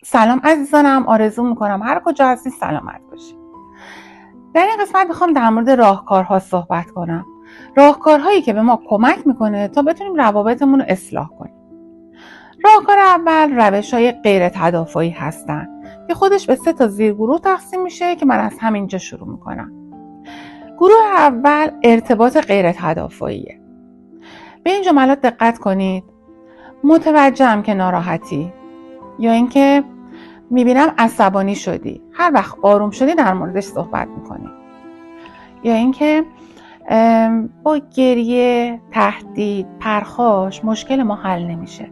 سلام عزیزانم، آرزو میکنم هر کجا هستی سلامت باشی. در این قسمت میخوام در مورد راهکارها صحبت کنم. راهکارهایی که به ما کمک میکنه تا بتونیم روابطمون رو اصلاح کنیم. راهکار اول روش‌های غیر تدافعی هستن که خودش به 3 زیرگروه تقسیم میشه که من از همینجا شروع میکنم. گروه اول ارتباط غیر تدافعیه. به این جملات دقت کنید. متوجهم که ناراحتی، یا اینکه میبینم عصبانی شدی، هر وقت آروم شدی در موردش صحبت میکنی. یا اینکه با گریه، تهدید، پرخاش مشکل ما حل نمیشه،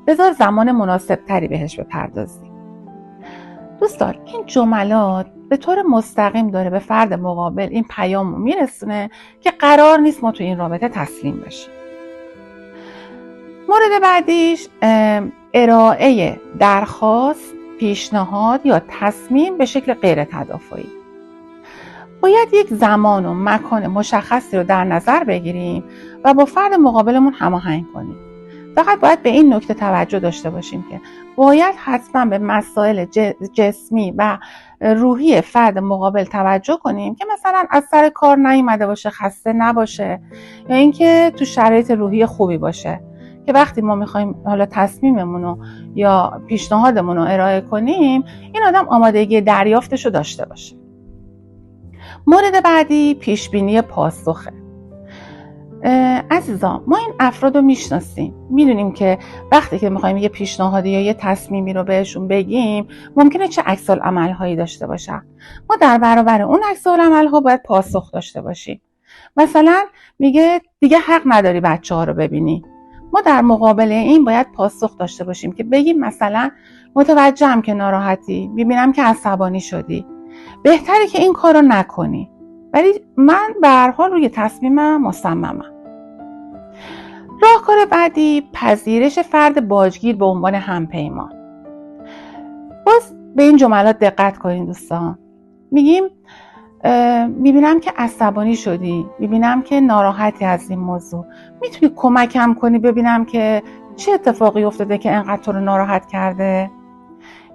بذار زمان مناسب تری بهش بپردازیم. دوستان، این جملات به طور مستقیم داره به فرد مقابل این پیامو میرسونه که قرار نیست ما تو این رابطه تسلیم بشیم. مورد بعدیش ارائه درخواست، پیشنهاد یا تصمیم به شکل غیر تدافعی. باید یک زمان و مکان مشخصی رو در نظر بگیریم و با فرد مقابلمون هماهنگ کنیم. فقط باید به این نکته توجه داشته باشیم که باید حتما به مسائل جسمی و روحی فرد مقابل توجه کنیم که مثلا از سر کار نیامده باشه، خسته نباشه، یا اینکه تو شرایط روحی خوبی باشه که وقتی ما میخوایم حالا تصمیممون رو یا پیشنهادمون رو ارائه کنیم این آدم آمادگی دریافتش رو داشته باشه. مورد بعدی پیشبینی پاسخه. عزیزان، ما این افراد رو میشناسیم، میدونیم که وقتی که میخوایم یه پیشنهادی یا یه تصمیمی رو بهشون بگیم ممکنه چه عکس‌العمل هایی داشته باشن. ما در برابر اون عکس‌العمل ها باید پاسخ داشته باشیم. مثلا میگه دیگه حق نداری بچه‌ها رو ببینی. ما در مقابل این باید پاسخ داشته باشیم که بگیم مثلا متوجهم که ناراحتی، میبینم که عصبانی شدی، بهتره که این کارو نکنی، ولی من به هر حال روی تصمیمم مصممم. راهکار بعدی پذیرش فرد باجگیر به عنوان همپیمان. باز به این جملات دقت کنین دوستان. میگیم میبینم که عصبانی شدی، میبینم که ناراحتی از این موضوع، میتونی کمکم کنی ببینم که چه اتفاقی افتاده که انقدر تو رو ناراحت کرده؟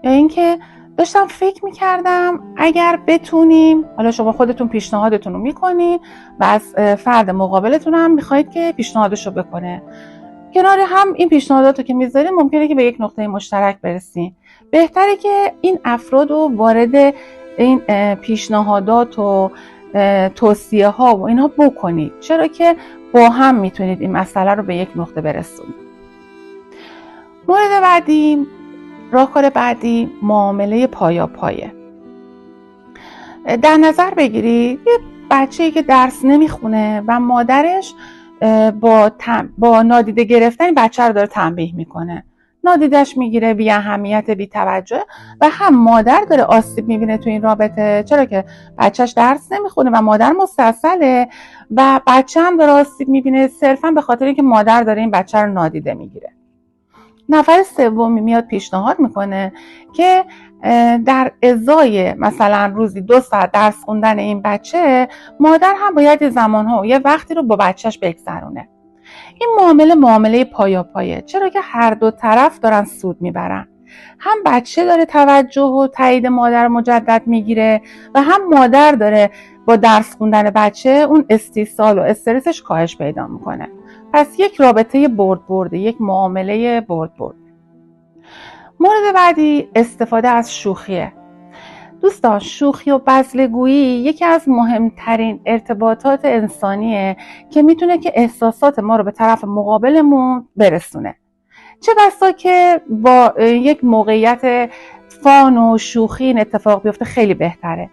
یا اینکه داشتم فکر میکردم اگر بتونیم، حالا شما خودتون پیشنهادتون رو میکنین و از فرد مقابلتون هم میخواید که پیشنهادش رو بکنه. کنار هم این پیشنهادات رو که میذاریم ممکنه که به یک نقطه مشترک برسیم. بهتره که این افراد رو وارد این پیشنهادات و توصیه ها و اینها بکنید، چرا که با هم میتونید این مسئله رو به یک نقطه برسونید. مورد بعدی، راهکار بعدی معامله پایاپایه. در نظر بگیرید یه بچه‌ای که درس نمیخونه و مادرش با نادیده گرفتن این بچه رو داره تنبیه میکنه، نادیدش میگیره، بی اهمیت، بی توجه، و هم مادر داره آسیب میبینه تو این رابطه، چرا که بچهش درس نمیخونه و مادر مستعصله و بچه هم داره آسیب میبینه صرفا به خاطر اینکه مادر داره این بچه رو نادیده میگیره. نفر سومی میاد پیشنهاد میکنه که در ازای مثلا روزی 2 ساعت درس خوندن این بچه، مادر هم باید زمانها و یه وقتی رو با بچهش بگذرونه. این معامله پایاپایه، چرا که هر دو طرف دارن سود میبرن. هم بچه داره توجه و تایید مادر مجدد میگیره و هم مادر داره با درس خوندن بچه اون استیصال و استرسش کاهش پیدا میکنه. پس یک رابطه برد برده، یک معامله برد برده. مورد بعدی استفاده از شوخیه. دوستان، شوخی و بزلگویی یکی از مهمترین ارتباطات انسانیه که میتونه که احساسات ما رو به طرف مقابلمون برسونه. چه بسا که با یک موقعیت فان و شوخی این اتفاق بیفته خیلی بهتره،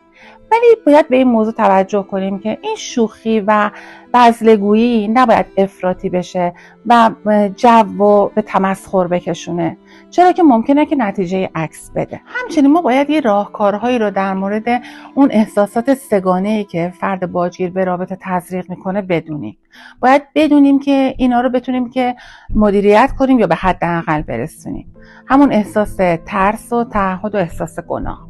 ولی باید به این موضوع توجه کنیم که این شوخی و بزلگویی نباید افراطی بشه و جو به تمسخر بکشونه، چرا که ممکنه که نتیجه عکس بده. همچنین ما باید یه راهکارهایی رو در مورد اون احساسات سه‌گانه‌ای که فرد باجگیر به رابطه تزریق میکنه بدونیم. باید بدونیم که اینا رو بتونیم که مدیریت کنیم یا به حداقل برسونیم. همون احساس ترس و تعهد و احساس گناه.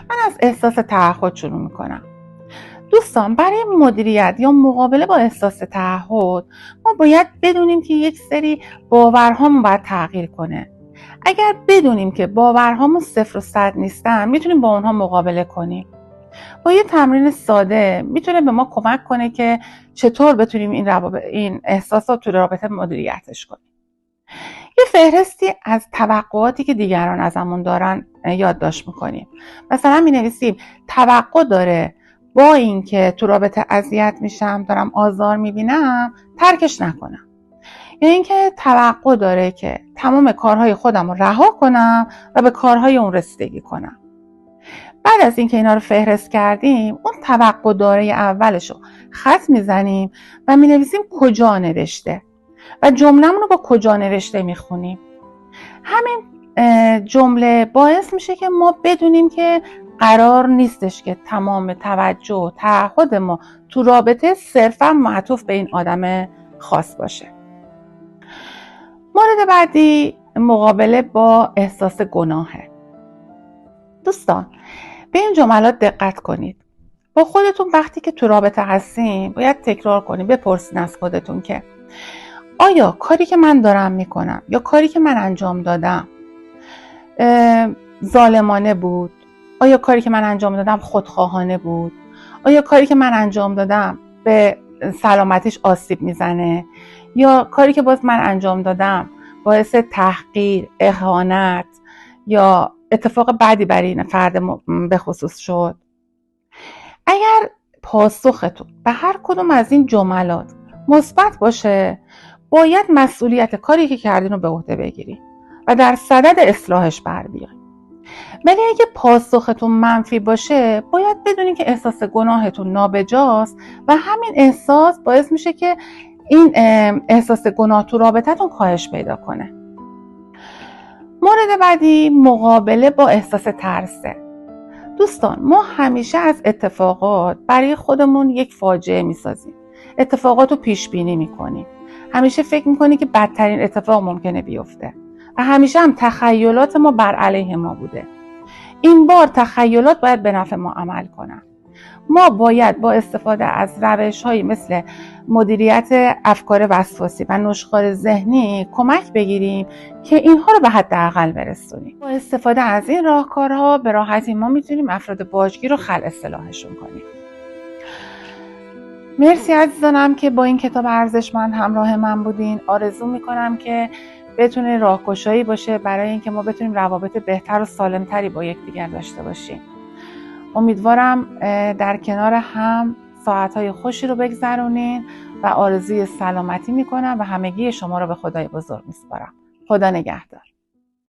من از احساس تعهد شروع میکنم. دوستان، برای مدیریت یا مقابله با احساس تعهد ما باید بدونیم که یک سری باورهامون باید تغییر کنه. اگر بدونیم که باورهامون 0 و 100 نیستن، میتونیم با اونها مقابله کنیم. با یه تمرین ساده میتونه به ما کمک کنه که چطور بتونیم این احساسات تو رابطه مدیریتش کنیم. یه فهرستی از توقعاتی که دیگران ازمون دارن یادداشت میکنیم. مثلا مینویسیم توقع داره با اینکه تو رابطه اذیت میشم، دارم آزار میبینم، ترکش نکنم. یا اینکه توقع داره که تمام کارهای خودم رو رها کنم و به کارهای اون رسیدگی کنم. بعد از اینکه اینا رو فهرست کردیم، اون توقع داره اولش رو خط میزنیم و مینویسیم کجا نوشته و جمله‌مون رو با کجا نوشته میخونیم. همین جمله باعث میشه که ما بدونیم که قرار نیستش که تمام توجه و تعهد ما تو رابطه صرفا معطوف به این آدم خاص باشه. مورد بعدی مقابله با احساس گناهه. دوستان به این جملات دقت کنید. با خودتون وقتی که تو رابطه هستین باید تکرار کنید، بپرسین از خودتون که آیا کاری که من دارم میکنم یا کاری که من انجام دادم ظالمانه بود؟ آیا کاری که من انجام دادم خودخواهانه بود؟ آیا کاری که من انجام دادم به سلامتیش آسیب میزنه؟ یا کاری که باز من انجام دادم باعث تحقیر، اهانت یا اتفاق بدی برای این فرد به خصوص شد؟ اگر پاسختون به هر کدوم از این جملات مثبت باشه، باید مسئولیت کاری که کردین رو به عهده بگیرید و در صدد اصلاحش بر بیایید. ولی اگه پاسختون منفی باشه، باید بدونید که احساس گناهتون نابجاست و همین احساس باعث میشه که این احساس گناه تو رابطتون کاهش پیدا کنه. مورد بعدی مقابله با احساس ترسه. دوستان ما همیشه از اتفاقات برای خودمون یک فاجعه میسازیم. اتفاقات رو پیش بینی میکنیم. همیشه فکر میکنیم که بدترین اتفاق ممکنه بیفته و همیشه هم تخیلات ما بر علیه ما بوده. این بار تخیلات باید به نفع ما عمل کنن. ما باید با استفاده از روش‌هایی مثل مدیریت افکار وسواسی و نشخوار ذهنی کمک بگیریم که اینها رو به حداقل برسونیم. با استفاده از این راهکارها به راحتی ما میتونیم افراد باجگیر رو خلع اصلاحشون کنیم. مرسی عزیزانم که با این کتاب ارزشمند همراه من بودین. آرزو میکنم که بتونه راهگشایی باشه برای اینکه ما بتونیم روابط بهتر و سالمتری با یکدیگر داشته باشیم. امیدوارم در کنار هم ساعتهای خوشی رو بگذرونین و آرزوی سلامتی میکنم و همگی شما رو به خدای بزرگ میسپارم. خدا نگهدار.